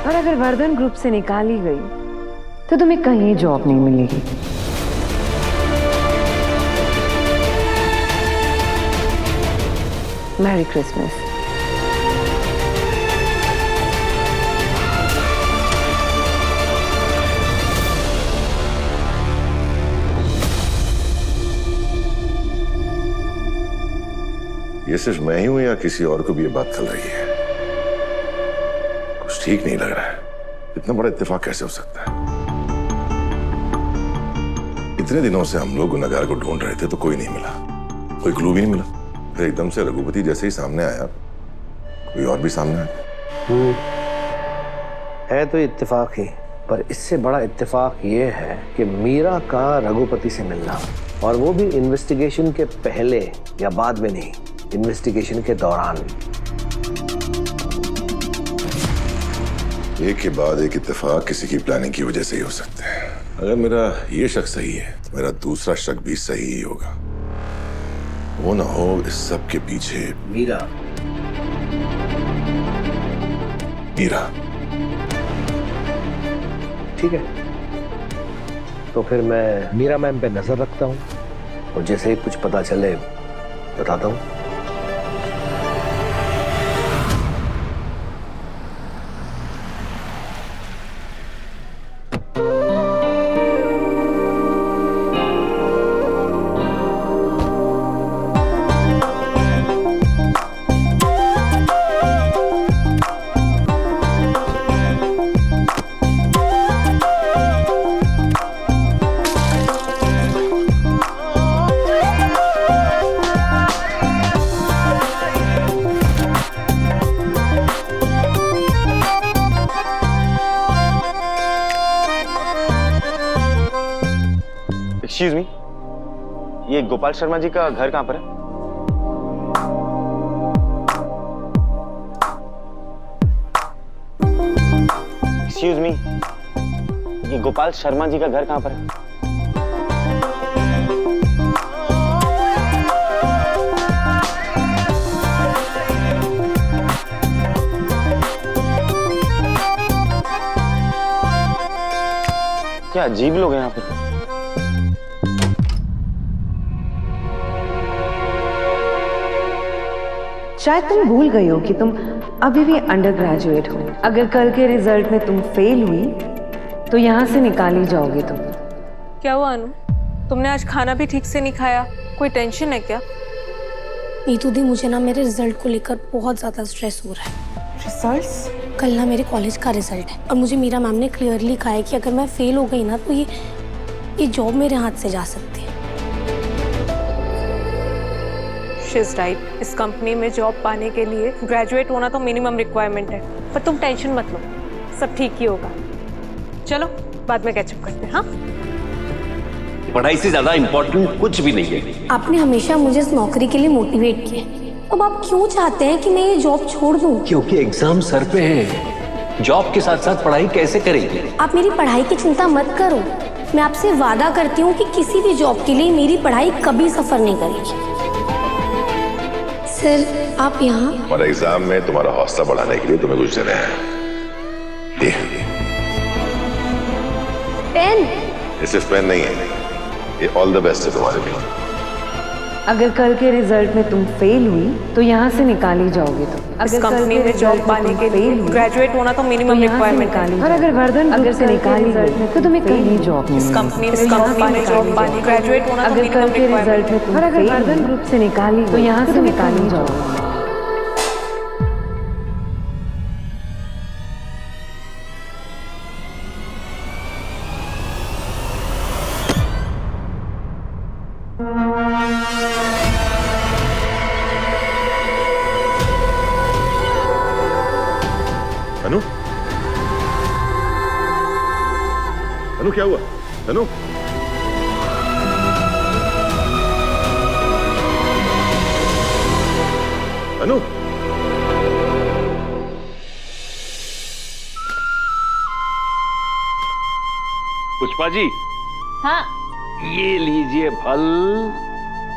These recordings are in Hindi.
और अगर वर्धन ग्रुप से निकाली गई तो तुम्हें कहीं जॉब नहीं मिलेगी। Merry Christmas. ये सिर्फ मैं ही हूं या किसी और को भी ये बात चल रही है? कुछ ठीक नहीं लग रहा है। इतना बड़ा इत्तेफाक कैसे हो सकता है? इतने दिनों से हम लोग गुनहगार को ढूंढ रहे थे तो कोई नहीं मिला, कोई क्लू भी नहीं मिला। फिर एकदम से रघुपति जैसे ही सामने आया, कोई और भी सामने आया। है तो इत्तेफाक ही, पर इससे बड़ा इत्तेफाक ये है कि मीरा का रघुपति से मिलना, और वो भी इन्वेस्टिगेशन के पहले या बाद में नहीं, इन्वेस्टिगेशन के दौरान। एक के बाद एक इत्तेफाक किसी की प्लानिंग की वजह से ही हो सकते हैं। अगर मेरा ये शक सही है तो मेरा दूसरा शक भी सही ही होगा। वो ना हो इस सब के पीछे मीरा। मीरा। ठीक है, तो फिर मैं मीरा मैम पे नजर रखता हूँ और जैसे ही कुछ पता चले बताता हूँ। एक्सक्यूज मी, ये गोपाल शर्मा जी का घर कहां पर है? एक्सक्यूज मी, ये गोपाल शर्मा जी का घर कहां पर है? क्या अजीब लोग हैं यहाँ पर। शायद तुम भूल गई हो कि तुम अभी भी अंडर ग्रेजुएट हो। अगर कल के रिजल्ट में तुम फेल हुई तो यहाँ से निकाली जाओगे तुम। क्या हुआ अनु, तुमने आज खाना भी ठीक से नहीं खाया? कोई टेंशन है क्या? नीतू दी, मुझे ना मेरे रिजल्ट को लेकर बहुत ज़्यादा स्ट्रेस हो रहा है। रिजल्ट्स? कल ना मेरे कॉलेज का रिजल्ट है और मुझे मीरा मैम ने क्लियरली कहा है कि अगर मैं फेल हो गई ना तो ये जॉब मेरे हाथ से जा सकती है। She is right. इस कंपनी में जॉब पाने के लिए ग्रेजुएट होना तो मिनिमम रिक्वायरमेंट है। पर तुम टेंशन मत लो, सब ठीक ही होगा। चलो बाद में कैचअप करते हैं। हाँ, पढ़ाई से ज्यादा इम्पोर्टेंट कुछ भी नहीं है। आपने हमेशा मुझे इस नौकरी के लिए मोटिवेट किया, अब आप क्यों चाहते हैं कि मैं ये जॉब छोड़ दूं? क्योंकि एग्जाम सर पे है। जॉब के साथ साथ पढ़ाई कैसे करेंगे? आप मेरी पढ़ाई की चिंता मत करो। मैं आपसे वादा करती हूँ कि किसी भी जॉब के लिए मेरी पढ़ाई कभी सफर नहीं करेगी। सर, आप यहाँ? हमारे एग्जाम में तुम्हारा हौसला बढ़ाने के लिए तुम्हें कुछ देना है। पेन? ये सिर्फ पेन नहीं है, ये ऑल द बेस्ट है तुम्हारे लिए। अगर कल के रिजल्ट में तुम फेल हुई तो यहाँ से निकाली जाओगे तुम। इस कंपनी में जॉब पाने के लिए ग्रेजुएट होना तो मिनिमम रिक्वायरमेंट है। और अगर वर्धन ग्रुप से निकाली गई तो तुम्हें कहीं जॉब नहीं मिलेगी। कंपनी में जॉब पाने ग्रेजुएट होना तो अगर मिनिमम कल के रिजल्ट में तुम, और अगर वर्धन ग्रुप से निकाली तो यहाँ से निकाली जाओगे। अनु? अनु क्या हुआ? अनु? अनु? पुष्पा जी, हाँ, ये लीजिए फल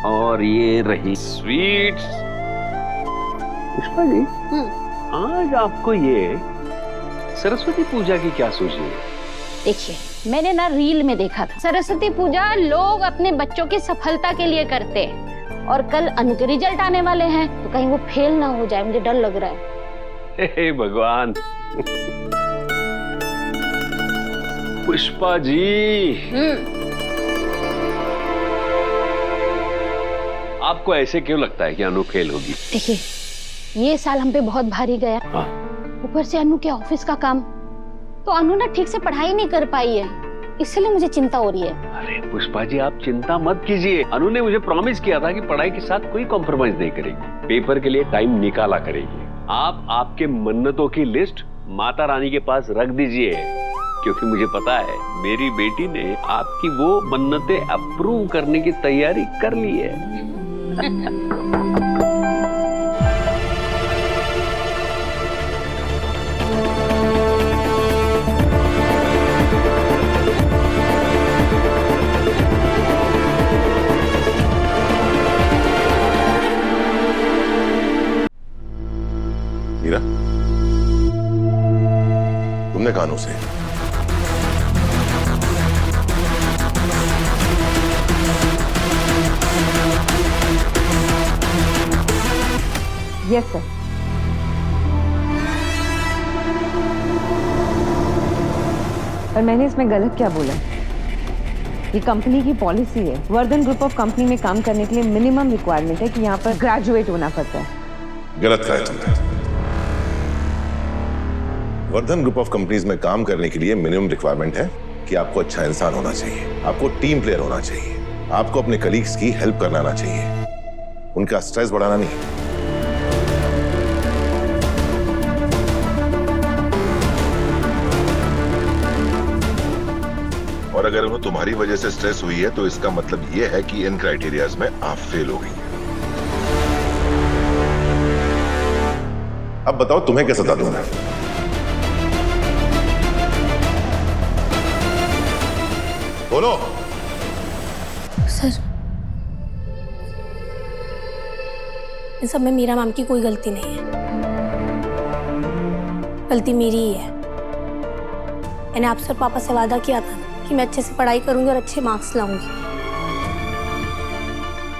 और ये रही स्वीट्स। पुष्पा जी, आज आपको ये सरस्वती पूजा की क्या सोच रही है? देखिए, मैंने ना रील में देखा था, सरस्वती पूजा लोग अपने बच्चों की सफलता के लिए करते हैं, और कल अनु के रिजल्ट आने वाले हैं, तो कहीं वो फेल ना हो जाए, मुझे डर लग रहा है। हे भगवान। पुष्पा जी, आपको ऐसे क्यों लगता है कि अनु फेल होगी? देखिए, ये साल हम पे बहुत भारी गया, ऊपर से अनु के ऑफिस का काम, तो अनु ना ठीक से पढ़ाई नहीं कर पाई है, इसलिए मुझे चिंता हो रही है। अरे पुष्पा जी, आप चिंता मत कीजिए। अनु ने मुझे प्रॉमिस किया था कि पढ़ाई के साथ कोई कॉम्प्रोमाइज नहीं करेगी, पेपर के लिए टाइम निकाला करेगी। आप आपके मन्नतों की लिस्ट माता रानी के पास रख दीजिए, क्योंकि मुझे पता है मेरी बेटी ने आपकी वो मन्नतें अप्रूव करने की तैयारी कर ली है। मीरा, तुमने कानों से यस सर। पर मैंने इसमें गलत क्या बोला? ये कंपनी की पॉलिसी है। वर्धन ग्रुप ऑफ कंपनी में काम करने के लिए मिनिमम रिक्वायरमेंट है कि यहाँ पर ग्रेजुएट होना पड़ता है। गलत कहा है तुमने। वर्धन ग्रुप ऑफ कंपनीज में काम करने के लिए मिनिमम रिक्वायरमेंट है कि आपको अच्छा इंसान होना चाहिए, आपको टीम प्लेयर होना चाहिए, आपको अपने कलीग्स की हेल्प करना आना चाहिए, उनका स्ट्रेस बढ़ाना नहीं। और अगर वो तुम्हारी वजह से स्ट्रेस हुई है तो इसका मतलब ये है कि इन क्राइटेरियाज में आप फेल हो गई। अब बताओ तुम्हें क्या सजा दूं मैं? बोलो। सर, इन सब में मीरा मैम की कोई गलती नहीं है, गलती मेरी ही है। मैंने आपसे और पापा से वादा किया था कि मैं अच्छे से पढ़ाई करूंगी और अच्छे मार्क्स लाऊंगी।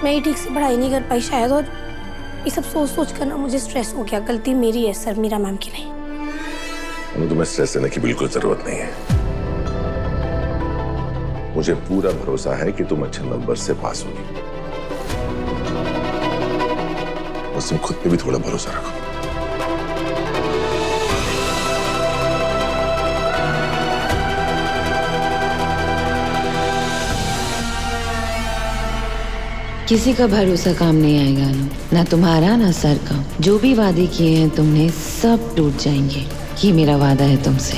मैं ही ठीक से पढ़ाई नहीं कर पाई शायद, और ये सब सोच सोच कर ना मुझे स्ट्रेस हो गया। गलती मेरी है सर, मीरा मैम की नहीं। तुम्हें स्ट्रेस लेने की बिल्कुल जरूरत नहीं है। मुझे पूरा भरोसा है कि तुम अच्छे नंबर से पास होगी। बस तुम खुद पे भी थोड़ा भरोसा रखो। किसी का भरोसा काम नहीं आएगा ना तुम्हारा ना सर का। जो भी वादे किए हैं तुमने सब टूट जाएंगे। ये मेरा वादा है तुमसे।